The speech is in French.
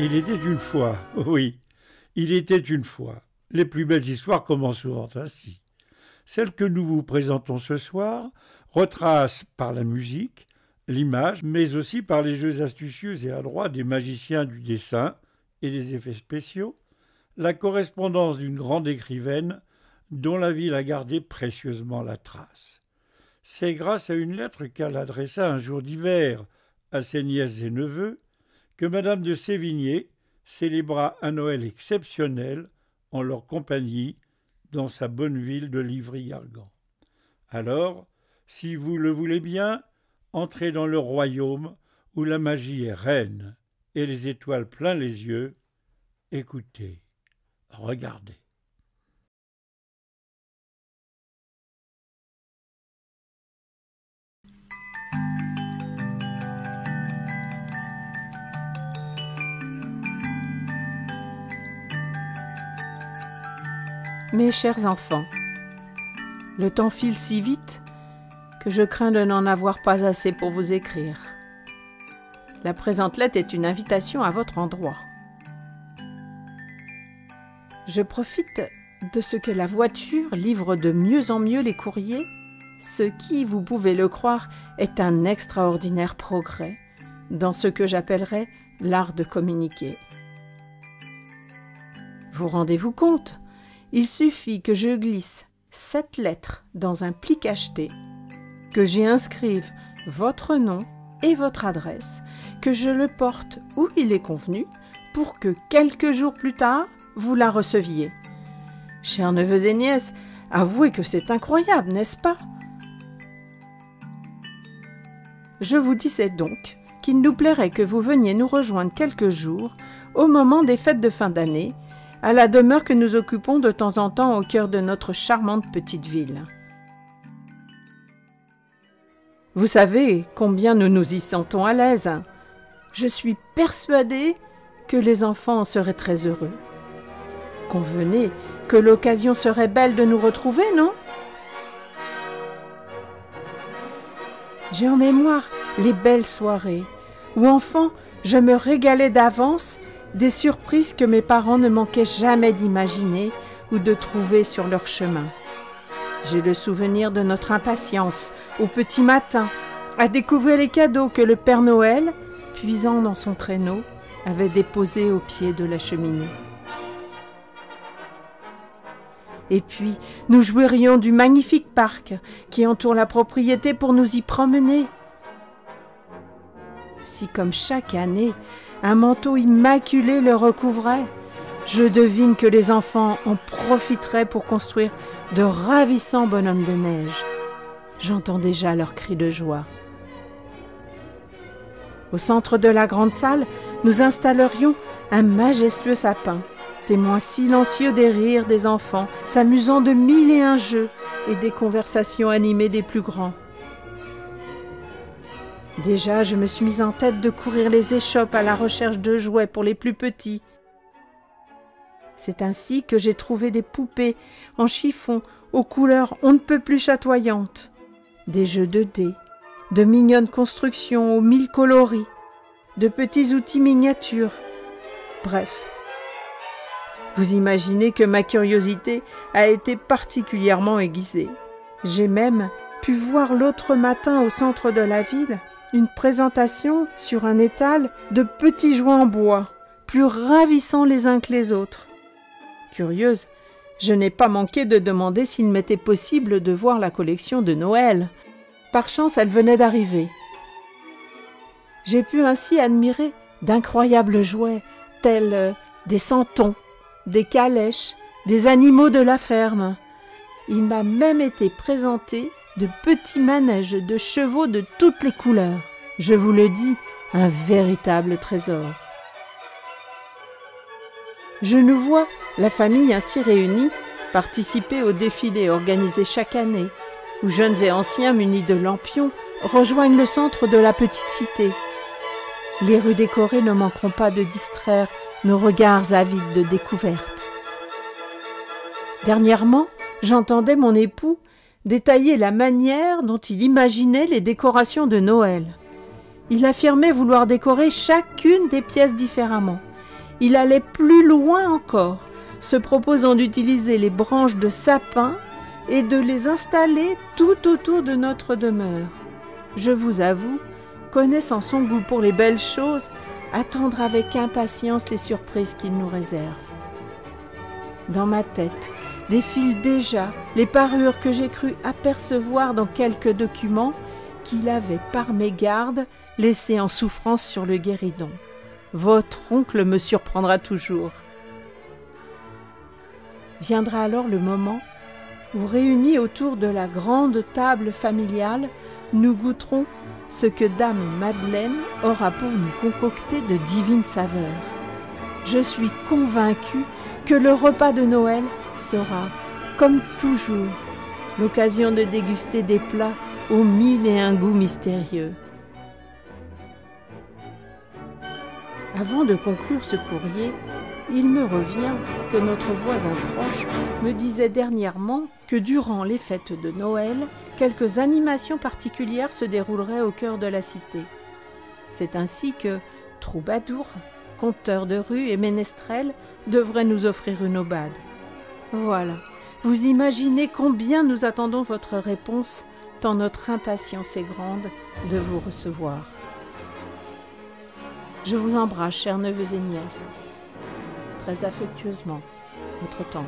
Il était une fois, oui, il était une fois. Les plus belles histoires commencent souvent ainsi. Celle que nous vous présentons ce soir retrace par la musique, l'image, mais aussi par les jeux astucieux et adroits des magiciens du dessin et des effets spéciaux, la correspondance d'une grande écrivaine dont la ville a gardé précieusement la trace. C'est grâce à une lettre qu'elle adressa un jour d'hiver à ses nièces et neveux que Madame de Sévigné célébra un Noël exceptionnel en leur compagnie dans sa bonne ville de Livry-Gargan. Alors, si vous le voulez bien, entrez dans le royaume où la magie est reine et les étoiles plein les yeux. Écoutez, regardez. Mes chers enfants, le temps file si vite que je crains de n'en avoir pas assez pour vous écrire. La présente lettre est une invitation à votre endroit. Je profite de ce que la voiture livre de mieux en mieux les courriers, ce qui, vous pouvez le croire, est un extraordinaire progrès dans ce que j'appellerais l'art de communiquer. Vous rendez-vous compte ? Il suffit que je glisse 7 lettres dans un pli cacheté, que j'y inscrive votre nom et votre adresse, que je le porte où il est convenu, pour que quelques jours plus tard, vous la receviez. Chers neveux et nièces, avouez que c'est incroyable, n'est-ce pas? Je vous disais donc qu'il nous plairait que vous veniez nous rejoindre quelques jours, au moment des fêtes de fin d'année, à la demeure que nous occupons de temps en temps au cœur de notre charmante petite ville. Vous savez combien nous nous y sentons à l'aise. Je suis persuadée que les enfants en seraient très heureux. Convenez que l'occasion serait belle de nous retrouver, non? J'ai en mémoire les belles soirées où, enfant, je me régalais d'avance des surprises que mes parents ne manquaient jamais d'imaginer ou de trouver sur leur chemin. J'ai le souvenir de notre impatience au petit matin à découvrir les cadeaux que le Père Noël, puisant dans son traîneau, avait déposés au pied de la cheminée. Et puis, nous jouirions du magnifique parc qui entoure la propriété pour nous y promener. Si, comme chaque année, un manteau immaculé le recouvrait, je devine que les enfants en profiteraient pour construire de ravissants bonhommes de neige. J'entends déjà leurs cris de joie. Au centre de la grande salle, nous installerions un majestueux sapin, témoin silencieux des rires des enfants, s'amusant de 1001 jeux et des conversations animées des plus grands. Déjà, je me suis mise en tête de courir les échoppes à la recherche de jouets pour les plus petits. C'est ainsi que j'ai trouvé des poupées en chiffon aux couleurs on ne peut plus chatoyantes, des jeux de dés, de mignonnes constructions aux 1000 coloris, de petits outils miniatures. Bref, vous imaginez que ma curiosité a été particulièrement aiguisée. J'ai même pu voir l'autre matin au centre de la ville une présentation sur un étal de petits jouets en bois, plus ravissants les uns que les autres. Curieuse, je n'ai pas manqué de demander s'il m'était possible de voir la collection de Noël. Par chance, elle venait d'arriver. J'ai pu ainsi admirer d'incroyables jouets, tels des santons, des calèches, des animaux de la ferme. Il m'a même été présenté de petits manèges de chevaux de toutes les couleurs. Je vous le dis, un véritable trésor. Je nous vois, la famille ainsi réunie, participer au défilé organisé chaque année, où jeunes et anciens munis de lampions rejoignent le centre de la petite cité. Les rues décorées ne manqueront pas de distraire nos regards avides de découvertes. Dernièrement, j'entendais mon époux détailler la manière dont il imaginait les décorations de Noël. Il affirmait vouloir décorer chacune des pièces différemment il allait plus loin encore, se proposant d'utiliser les branches de sapin et de les installer tout autour de notre demeure. Je vous avoue, connaissant son goût pour les belles choses, attendre avec impatience les surprises qu'il nous réserve. Dans ma tête défilent déjà les parures que j'ai cru apercevoir dans quelques documents qu'il avait par mégarde laissés en souffrance sur le guéridon. Votre oncle me surprendra toujours. Viendra alors le moment où, réunis autour de la grande table familiale, nous goûterons ce que Dame Madeleine aura pour nous concocter de divines saveurs. Je suis convaincue que le repas de Noël sera, comme toujours, l'occasion de déguster des plats aux 1001 goûts mystérieux. Avant de conclure ce courrier, il me revient que notre voisin proche me disait dernièrement que durant les fêtes de Noël, quelques animations particulières se dérouleraient au cœur de la cité. C'est ainsi que troubadours, conteurs de rue et ménestrels devraient nous offrir une aubade. Voilà, vous imaginez combien nous attendons votre réponse, tant notre impatience est grande de vous recevoir. Je vous embrasse, chers neveux et nièces. Très affectueusement, votre tante.